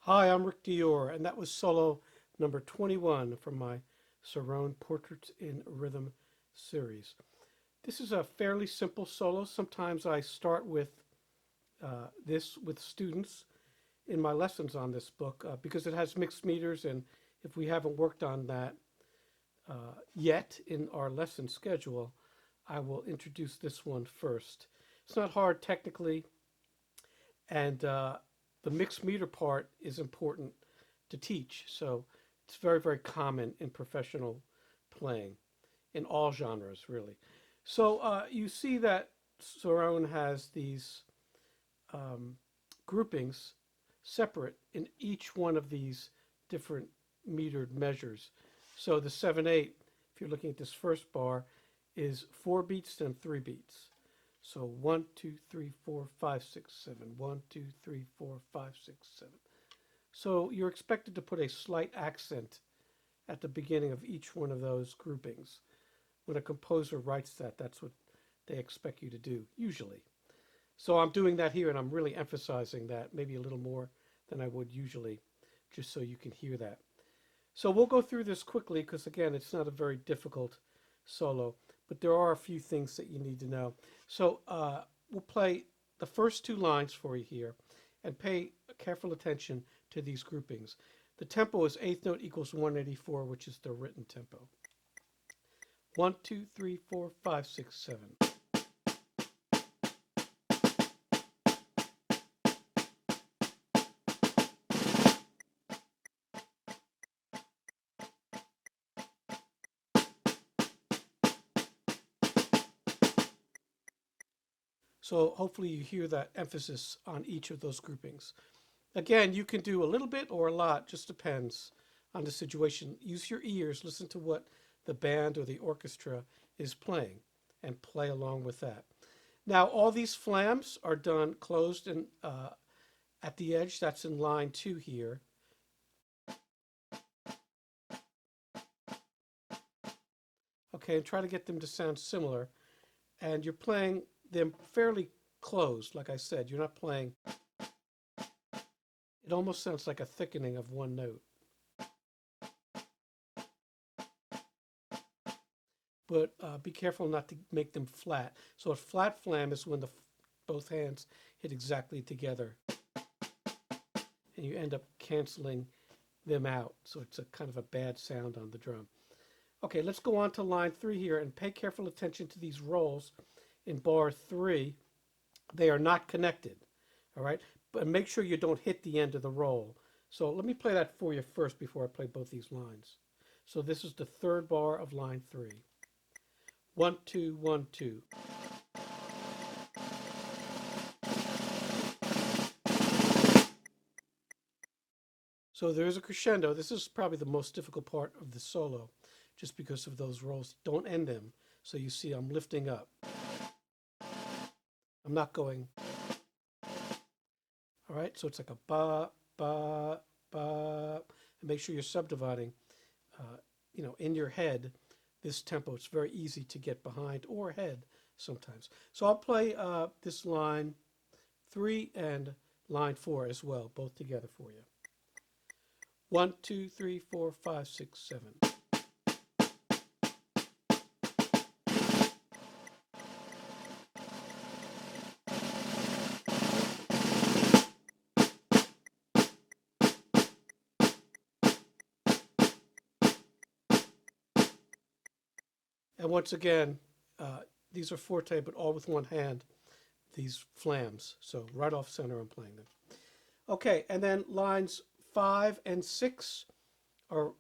Hi, I'm Rick Dior, and that was solo number 21 from my Cirone Portraits in Rhythm series. This is a fairly simple solo. Sometimes I start with this with students in my lessons on this book because it has mixed meters, and if we haven't worked on that yet in our lesson schedule, I will introduce this one first. It's not hard technically, and the mixed meter part is important to teach. So it's very, very common in professional playing in all genres, really. So you see that Cirone has these um, groupings separate in each one of these different metered measures. So the 7/8, if you're looking at this first bar, is 4 beats and 3 beats. So 1, 2, 3, 4, 5, 6, 7. 1, 2, 3, 4, 5, 6, 7. So you're expected to put a slight accent at the beginning of each one of those groupings. When a composer writes that, that's what they expect you to do, usually. So I'm doing that here and I'm really emphasizing that, maybe a little more than I would usually, just so you can hear that. So we'll go through this quickly because, again, it's not a very difficult solo, but there are a few things that you need to know. So we'll play the first two lines for you here and pay careful attention to these groupings. The tempo is eighth note equals 184, which is the written tempo. 1, 2, 3, 4, 5, 6, 7. So hopefully you hear that emphasis on each of those groupings. Again, you can do a little bit or a lot, just depends on the situation. Use your ears, listen to what the band or the orchestra is playing, and play along with that. Now, all these flams are done closed and at the edge. That's in line 2 here. Okay, and try to get them to sound similar. And you're playing them fairly closed, like I said. You're not playing, it almost sounds like a thickening of one note. But be careful not to make them flat. So a flat flam is when both hands hit exactly together, and you end up canceling them out. So it's a kind of a bad sound on the drum. Okay, let's go on to line 3 here and pay careful attention to these rolls in bar 3. They are not connected, all right? But make sure you don't hit the end of the roll. So let me play that for you first before I play both these lines. So this is the third bar of line 3. 1, 2, 1, 2. So there is a crescendo. This is probably the most difficult part of the solo, just because of those rolls. Don't end them. So you see I'm lifting up. I'm not going. All right, so it's like a ba, ba, ba. And make sure you're subdividing, in your head, this tempo. It's very easy to get behind or ahead sometimes. So I'll play this line 3 and line 4 as well, both together for you. 1, 2, 3, 4, 5, 6, 7. And once again, these are forte, but all with one hand, these flams. So right off center, I'm playing them. Okay, and then lines 5 and 6 are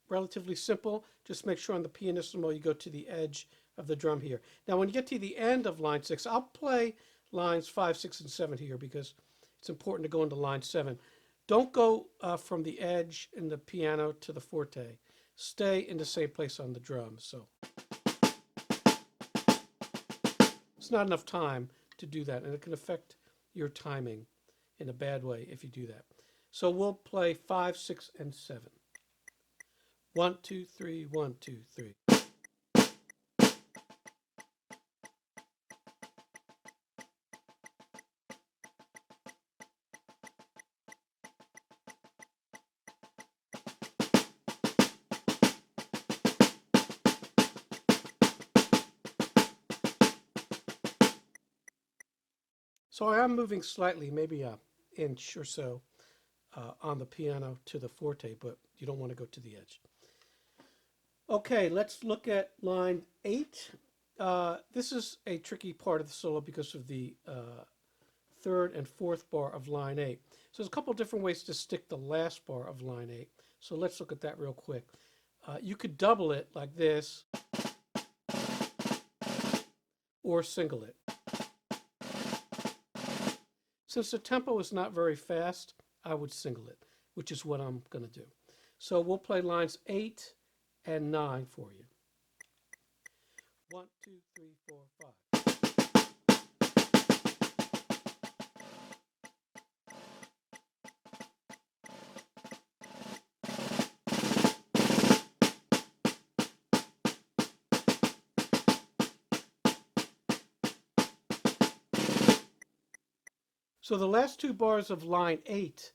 relatively simple. Just make sure on the pianissimo you go to the edge of the drum here. Now, when you get to the end of line 6, I'll play lines 5, 6, and 7 here because it's important to go into line 7. Don't go from the edge in the piano to the forte. Stay in the same place on the drum. So it's not enough time to do that, and it can affect your timing in a bad way if you do that. So we'll play 5, 6, and 7. 1, 2, 3, 1, 2, 3. So I am moving slightly, maybe an inch or so on the piano to the forte, but you don't want to go to the edge. Okay, let's look at line 8. This is a tricky part of the solo because of the third and fourth bar of line 8. So there's a couple different ways to stick the last bar of line 8. So let's look at that real quick. You could double it like this, or single it. Since the tempo is not very fast, I would single it, which is what I'm going to do. So we'll play lines 8 and 9 for you. 1, 2, 3, 4, 5. So the last two bars of line 8,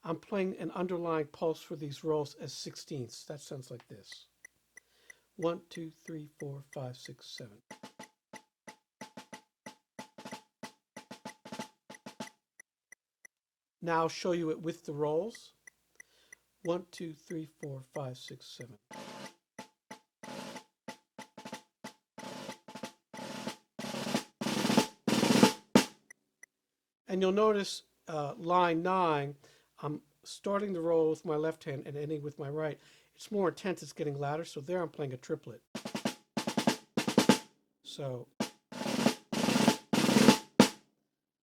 I'm playing an underlying pulse for these rolls as 16ths. That sounds like this. 1, 2, 3, 4, 5, 6, 7. Now I'll show you it with the rolls. 1, 2, 3, 4, 5, 6, 7. And you'll notice line 9, I'm starting the roll with my left hand and ending with my right. It's more intense, it's getting louder, so there I'm playing a triplet. So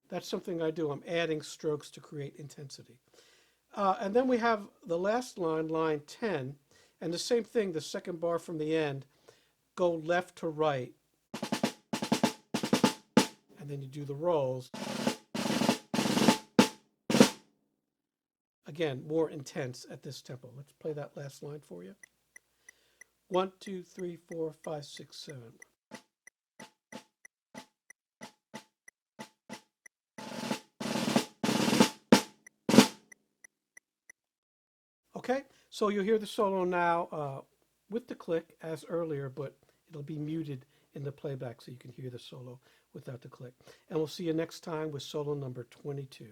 that's something I do. I'm adding strokes to create intensity. And then we have the last line, line 10, and the same thing, the second bar from the end, go left to right, and then you do the rolls. Again, more intense at this tempo. Let's play that last line for you. 1, 2, 3, 4, 5, 6, 7. Okay, so you'll hear the solo now with the click as earlier, but it'll be muted in the playback so you can hear the solo without the click. And we'll see you next time with solo number 22.